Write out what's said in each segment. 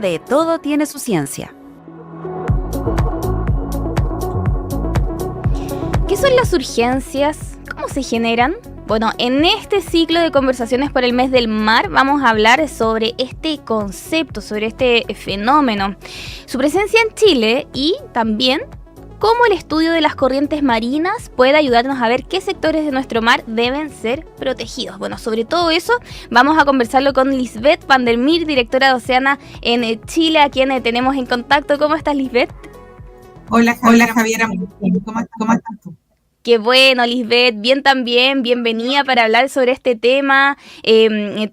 de Todo tiene su ciencia. ¿Qué son las urgencias? ¿Cómo se generan? Bueno, en este ciclo de conversaciones por el mes del mar vamos a hablar sobre este concepto, sobre este fenómeno, su presencia en Chile y también cómo el estudio de las corrientes marinas puede ayudarnos a ver qué sectores de nuestro mar deben ser protegidos. Bueno, sobre todo eso vamos a conversarlo con Lisbeth van der Meer, directora de Oceana en Chile, a quien tenemos en contacto. ¿Cómo estás, Lisbeth? Hola Javiera, ¿cómo estás tú? Qué bueno, Lisbeth, bien también, bienvenida para hablar sobre este tema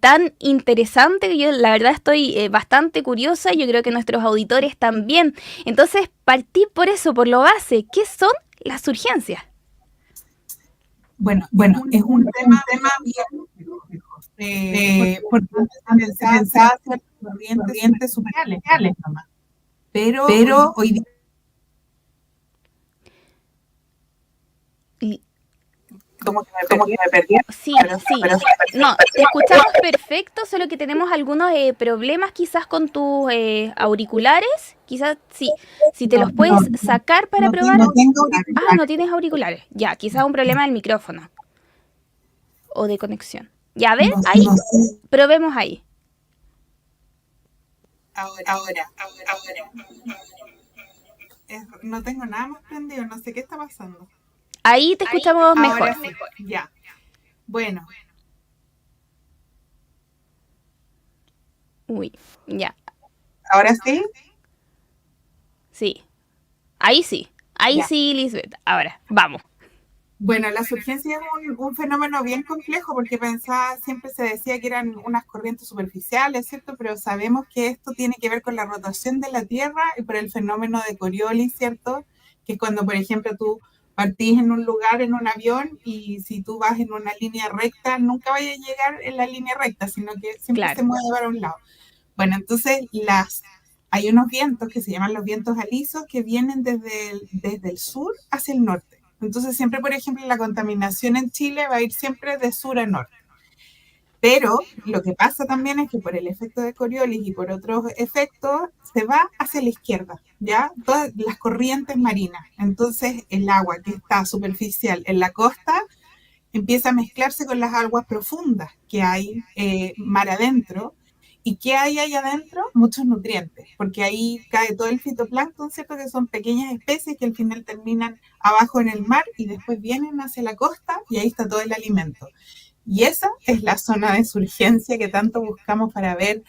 tan interesante que yo la verdad estoy bastante curiosa y yo creo que nuestros auditores también. Entonces, partí por eso, por lo base. ¿Qué son las urgencias? Bueno, es un tema bien porque antes se pensaba hacer corrientes superficiales nomás, pero hoy día como que me perdí. Sí. No, te escuchamos perfecto, solo que tenemos algunos problemas quizás con tus auriculares. Quizás si te los puedes sacar para probar. No tengo auriculares. Ah, no tienes auriculares. Ya, quizás un problema del micrófono o de conexión. Ya ves, ahí, probemos ahí. Ahora. No tengo nada más prendido, no sé qué está pasando. Ahí te escuchamos mejor. Ahora sí, ya. Bueno. Uy, ya. ¿Ahora sí? Sí. Ahí sí. Ahí Ya. sí, Lisbeth. Ahora, vamos. Bueno, las urgencias es un fenómeno bien complejo porque siempre se decía que eran unas corrientes superficiales, ¿cierto? Pero sabemos que esto tiene que ver con la rotación de la Tierra y por el fenómeno de Coriolis, ¿cierto? Que es cuando, por ejemplo, tú partís en un lugar en un avión y si tú vas en una línea recta, nunca vayas a llegar en la línea recta, sino que siempre se mueve para un lado. Bueno, entonces hay unos vientos que se llaman los vientos alisos que vienen desde el sur hacia el norte. Entonces siempre, por ejemplo, la contaminación en Chile va a ir siempre de sur a norte. Pero lo que pasa también es que por el efecto de Coriolis y por otros efectos se va hacia la izquierda, ¿ya? Todas las corrientes marinas. Entonces el agua que está superficial en la costa empieza a mezclarse con las aguas profundas que hay mar adentro. ¿Y qué hay ahí adentro? Muchos nutrientes, porque ahí cae todo el fitoplancton, ¿cierto? Que son pequeñas especies que al final terminan abajo en el mar y después vienen hacia la costa y ahí está todo el alimento. Y esa es la zona de surgencia que tanto buscamos para ver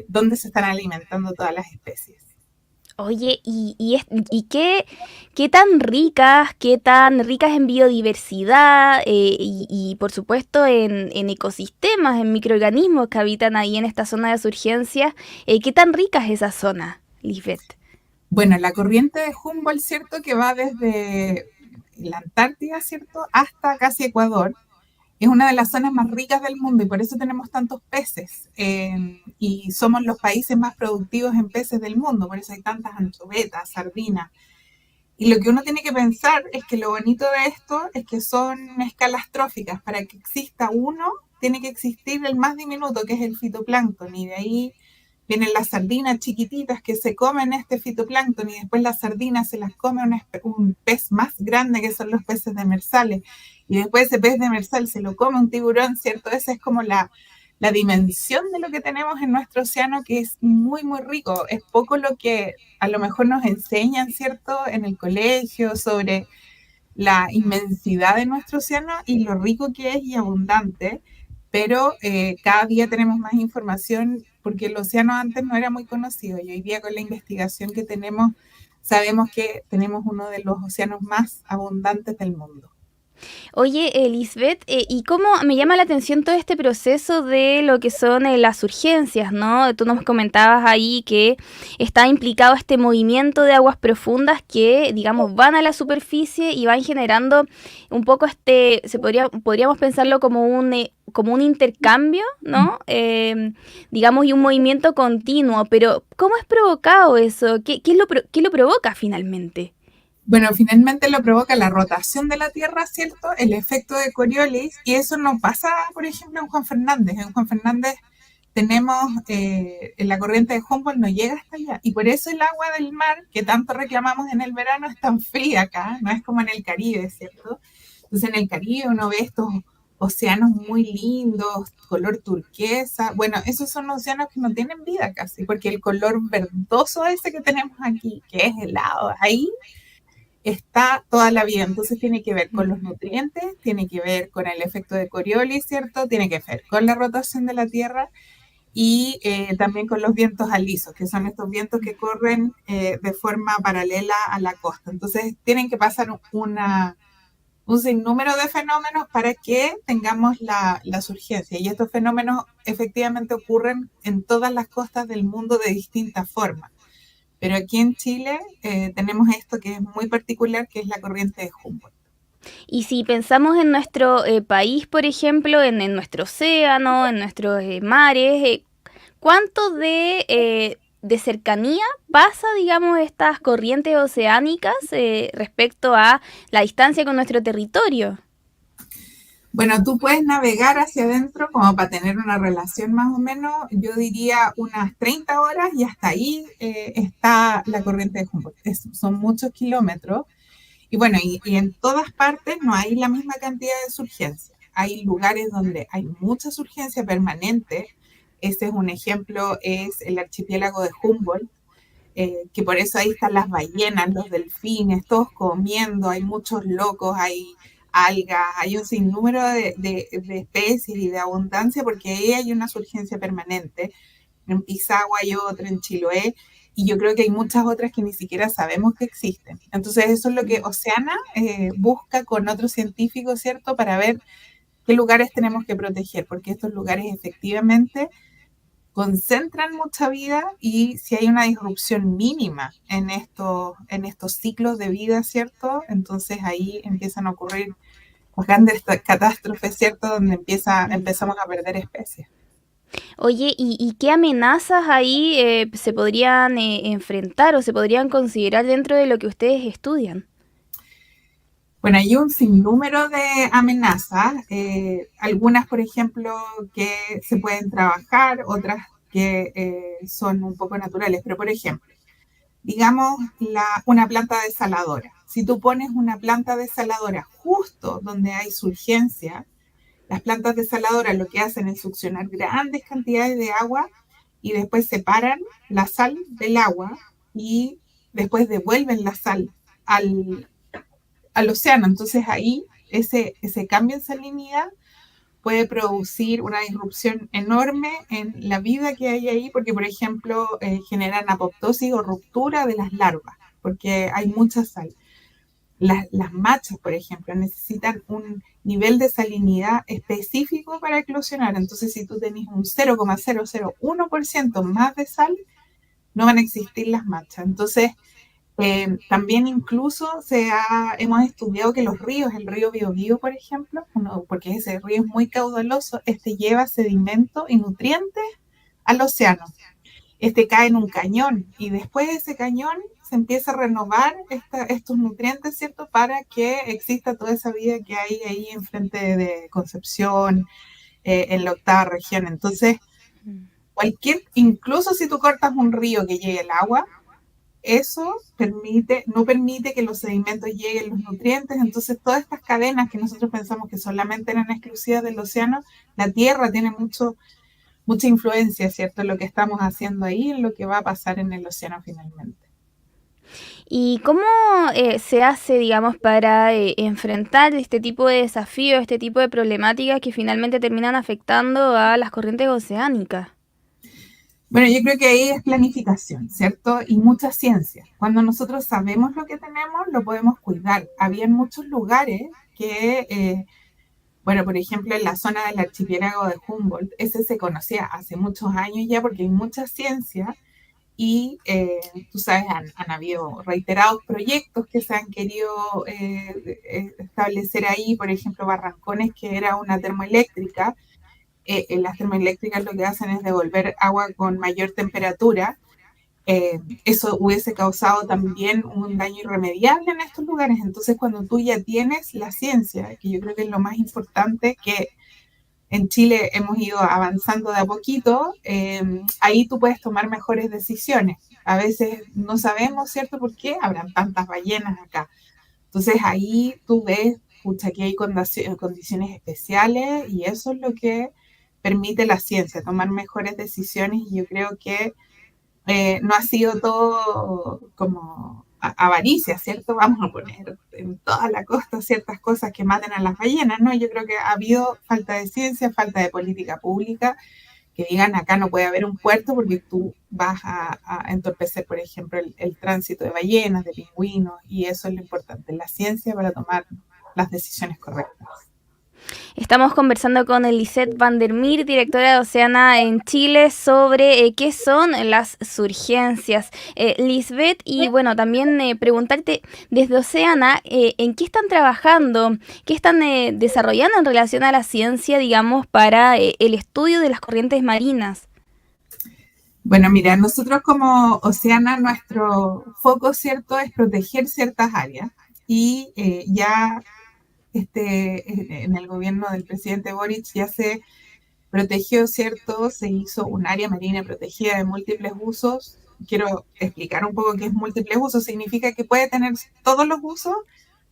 dónde se están alimentando todas las especies. Oye, ¿y qué tan ricas en biodiversidad y por supuesto en ecosistemas, en microorganismos que habitan ahí en esta zona de surgencia? ¿Qué tan rica es esa zona, Lisbeth? Bueno, la corriente de Humboldt, ¿cierto? Que va desde la Antártida, ¿cierto? Hasta casi Ecuador. Es una de las zonas más ricas del mundo y por eso tenemos tantos peces. Y somos los países más productivos en peces del mundo, por eso hay tantas anchovetas, sardinas. Y lo que uno tiene que pensar es que lo bonito de esto es que son escalas tróficas. Para que exista uno, tiene que existir el más diminuto, que es el fitoplancton. Y de ahí vienen las sardinas chiquititas que se comen este fitoplancton y después las sardinas se las come un pez más grande, que son los peces demersales. Y después ese pez demersal se lo come un tiburón, ¿cierto? Esa es como la dimensión de lo que tenemos en nuestro océano, que es muy, muy rico. Es poco lo que a lo mejor nos enseñan, ¿cierto? En el colegio sobre la inmensidad de nuestro océano y lo rico que es y abundante. Pero cada día tenemos más información porque el océano antes no era muy conocido y hoy día con la investigación que tenemos sabemos que tenemos uno de los océanos más abundantes del mundo. Oye, Lisbeth, ¿y cómo me llama la atención todo este proceso de lo que son las urgencias, ¿no? Tú nos comentabas ahí que está implicado este movimiento de aguas profundas que, digamos, van a la superficie y van generando un poco podríamos pensarlo como un intercambio, ¿no? Digamos, y un movimiento continuo, pero ¿cómo es provocado eso? ¿Qué lo provoca finalmente? Bueno, finalmente lo provoca la rotación de la Tierra, ¿cierto? El efecto de Coriolis, y eso no pasa, por ejemplo, en Juan Fernández. En Juan Fernández tenemos en la corriente de Humboldt no llega hasta allá. Y por eso el agua del mar, que tanto reclamamos en el verano, es tan fría acá, no es como en el Caribe, ¿cierto? Entonces en el Caribe uno ve estos océanos muy lindos, color turquesa. Bueno, esos son océanos que no tienen vida casi, porque el color verdoso ese que tenemos aquí, que es helado, ahí está toda la vida. Entonces tiene que ver con los nutrientes, tiene que ver con el efecto de Coriolis, ¿cierto? Tiene que ver con la rotación de la Tierra y también con los vientos alisos, que son estos vientos que corren de forma paralela a la costa. Entonces tienen que pasar un sinnúmero de fenómenos para que tengamos la surgencia. Y estos fenómenos efectivamente ocurren en todas las costas del mundo de distintas formas. Pero aquí en Chile tenemos esto que es muy particular, que es la corriente de Humboldt. Y si pensamos en nuestro país, por ejemplo, en nuestro océano, en nuestros mares, ¿cuánto de cercanía pasa, digamos, estas corrientes oceánicas respecto a la distancia con nuestro territorio? Bueno, tú puedes navegar hacia adentro como para tener una relación más o menos, yo diría unas 30 horas y hasta ahí está la corriente de Humboldt. Son muchos kilómetros y bueno, y en todas partes no hay la misma cantidad de surgencia. Hay lugares donde hay mucha surgencia permanente. Ese es un ejemplo, es el archipiélago de Humboldt, que por eso ahí están las ballenas, los delfines, todos comiendo, hay muchos locos, hay algas, hay un sinnúmero de especies y de abundancia porque ahí hay una surgencia permanente. En Pisagua hay otra, en Chiloé, y yo creo que hay muchas otras que ni siquiera sabemos que existen. Entonces eso es lo que Oceana busca con otros científicos, ¿cierto? Para ver qué lugares tenemos que proteger, porque estos lugares efectivamente concentran mucha vida y si hay una disrupción mínima en estos ciclos de vida, ¿cierto? Entonces ahí empiezan a ocurrir las grandes catástrofes, ¿cierto? Donde empezamos a perder especies. Oye, ¿y qué amenazas ahí se podrían enfrentar o se podrían considerar dentro de lo que ustedes estudian? Bueno, hay un sinnúmero de amenazas, algunas, por ejemplo, que se pueden trabajar, otras que son un poco naturales, pero por ejemplo, digamos una planta desaladora. Si tú pones una planta desaladora justo donde hay surgencia, las plantas desaladoras lo que hacen es succionar grandes cantidades de agua y después separan la sal del agua y después devuelven la sal al océano. Entonces ahí ese cambio en salinidad puede producir una disrupción enorme en la vida que hay ahí, porque por ejemplo generan apoptosis o ruptura de las larvas, porque hay mucha sal. Las machas, por ejemplo, necesitan un nivel de salinidad específico para eclosionar. Entonces, si tú tenés un 0,001% más de sal, no van a existir las machas. Entonces, también incluso hemos estudiado que los ríos, el río Biobío, por ejemplo, porque ese río es muy caudaloso, lleva sedimento y nutrientes al océano. Cae en un cañón y después de ese cañón se empieza a renovar estos nutrientes, ¿cierto? Para que exista toda esa vida que hay ahí enfrente de Concepción, en la octava región. Entonces, incluso si tú cortas un río que llegue el agua, eso no permite que los sedimentos lleguen los nutrientes. Entonces, todas estas cadenas que nosotros pensamos que solamente eran exclusivas del océano, la Tierra tiene mucha influencia, ¿cierto? En lo que estamos haciendo ahí, en lo que va a pasar en el océano finalmente. ¿Y cómo se hace, digamos, para enfrentar este tipo de desafíos, este tipo de problemáticas que finalmente terminan afectando a las corrientes oceánicas? Bueno, yo creo que ahí es planificación, ¿cierto? Y mucha ciencia. Cuando nosotros sabemos lo que tenemos, lo podemos cuidar. Había muchos lugares que, bueno, por ejemplo, en la zona del archipiélago de Humboldt, ese se conocía hace muchos años ya porque hay mucha ciencia y, tú sabes, han habido reiterados proyectos que se han querido establecer ahí, por ejemplo, Barrancones, que era una termoeléctrica. Las termoeléctricas lo que hacen es devolver agua con mayor temperatura. Eso hubiese causado también un daño irremediable en estos lugares. Entonces, cuando tú ya tienes la ciencia, que yo creo que es lo más importante, que en Chile hemos ido avanzando de a poquito, ahí tú puedes tomar mejores decisiones. A veces no sabemos, ¿cierto?, por qué habrán tantas ballenas acá. Entonces ahí tú ves, pucha, aquí hay condiciones especiales y eso es lo que permite la ciencia, tomar mejores decisiones y yo creo que no ha sido todo como avaricia, ¿cierto? Vamos a poner en toda la costa ciertas cosas que maten a las ballenas, ¿no? Yo creo que ha habido falta de ciencia, falta de política pública, que digan acá no puede haber un puerto porque tú vas a entorpecer, por ejemplo, el tránsito de ballenas, de pingüinos, y eso es lo importante, la ciencia para tomar las decisiones correctas. Estamos conversando con Lisette van der Meer, directora de Oceana en Chile, sobre qué son las surgencias. Lisbeth, y bueno, también preguntarte desde Oceana, ¿en qué están trabajando? ¿Qué están desarrollando en relación a la ciencia, digamos, para el estudio de las corrientes marinas? Bueno, mira, nosotros como Oceana, nuestro foco, ¿cierto?, es proteger ciertas áreas y ya en el gobierno del presidente Boric ya se protegió, ¿cierto? Se hizo un área marina protegida de múltiples usos. Quiero explicar un poco qué es múltiples usos. Significa que puede tener todos los usos,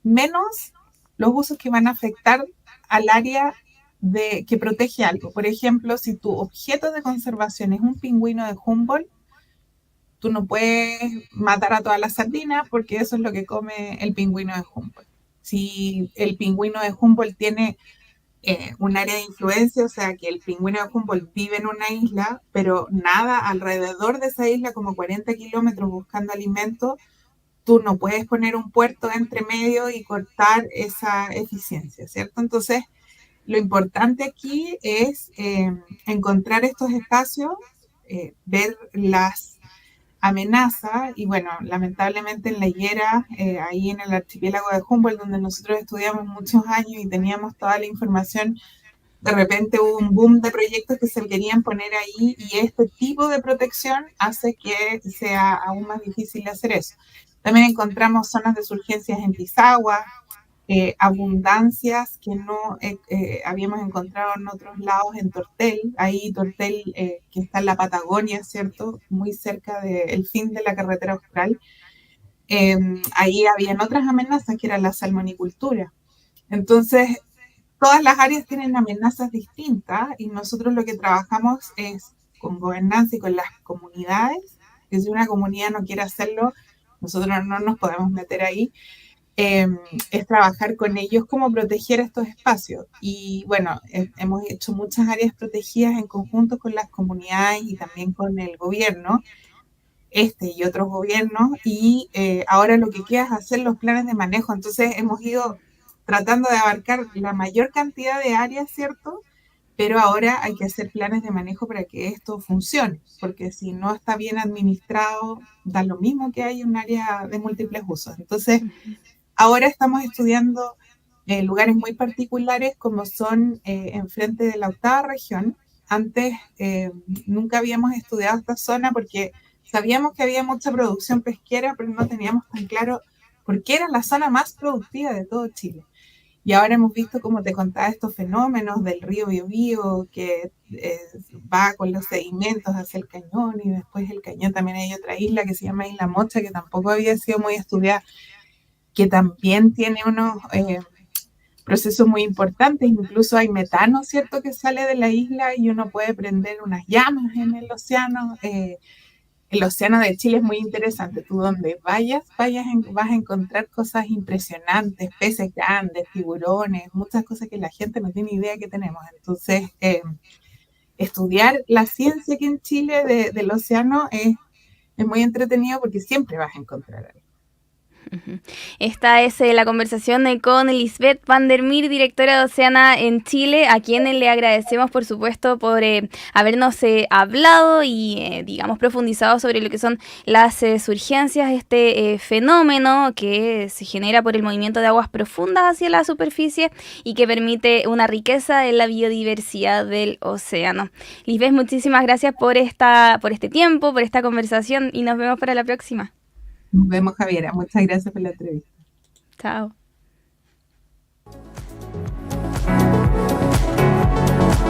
menos los usos que van a afectar al área que protege algo. Por ejemplo, si tu objeto de conservación es un pingüino de Humboldt, tú no puedes matar a todas las sardinas porque eso es lo que come el pingüino de Humboldt. Si el pingüino de Humboldt tiene un área de influencia, o sea que el pingüino de Humboldt vive en una isla, pero nada alrededor de esa isla, como 40 kilómetros buscando alimento, tú no puedes poner un puerto entre medio y cortar esa eficiencia, ¿cierto? Entonces, lo importante aquí es encontrar estos espacios, ver las amenaza y bueno, lamentablemente en la higuera, ahí en el archipiélago de Humboldt, donde nosotros estudiamos muchos años y teníamos toda la información, de repente hubo un boom de proyectos que se querían poner ahí y este tipo de protección hace que sea aún más difícil hacer eso. También encontramos zonas de surgencias en Pisagua, abundancias que no habíamos encontrado en otros lados, en Tortel, ahí Tortel que está en la Patagonia, ¿cierto? Muy cerca del fin de la carretera austral. Ahí habían otras amenazas que era la salmonicultura. Entonces, todas las áreas tienen amenazas distintas y nosotros lo que trabajamos es con gobernanza y con las comunidades, que si una comunidad no quiere hacerlo, nosotros no nos podemos meter ahí. Es trabajar con ellos cómo proteger estos espacios. Y bueno, hemos hecho muchas áreas protegidas en conjunto con las comunidades y también con el gobierno, y otros gobiernos, y ahora lo que queda es hacer los planes de manejo. Entonces hemos ido tratando de abarcar la mayor cantidad de áreas, ¿cierto? Pero ahora hay que hacer planes de manejo para que esto funcione, porque si no está bien administrado, da lo mismo que hay un área de múltiples usos. Entonces, ahora estamos estudiando lugares muy particulares como son enfrente de la 8ª región. Antes nunca habíamos estudiado esta zona porque sabíamos que había mucha producción pesquera, pero no teníamos tan claro por qué era la zona más productiva de todo Chile. Y ahora hemos visto, como te contaba, estos fenómenos del río Biobío que va con los sedimentos hacia el cañón y después el cañón también hay otra isla que se llama Isla Mocha que tampoco había sido muy estudiada, que también tiene unos procesos muy importantes, incluso hay metano, ¿cierto?, que sale de la isla y uno puede prender unas llamas en el océano. El océano de Chile es muy interesante, tú donde vas a encontrar cosas impresionantes, peces grandes, tiburones, muchas cosas que la gente no tiene idea que tenemos. Entonces, estudiar la ciencia aquí en Chile del océano es muy entretenido porque siempre vas a encontrar algo. Esta es la conversación con Lisbeth van der Meer, directora de Oceana en Chile, a quien le agradecemos, por supuesto, por habernos hablado y, digamos, profundizado sobre lo que son las surgencias, este fenómeno que se genera por el movimiento de aguas profundas hacia la superficie y que permite una riqueza en la biodiversidad del océano. Lisbeth, muchísimas gracias por este tiempo, por esta conversación y nos vemos para la próxima. Nos vemos, Javiera. Muchas gracias por la entrevista. Chao.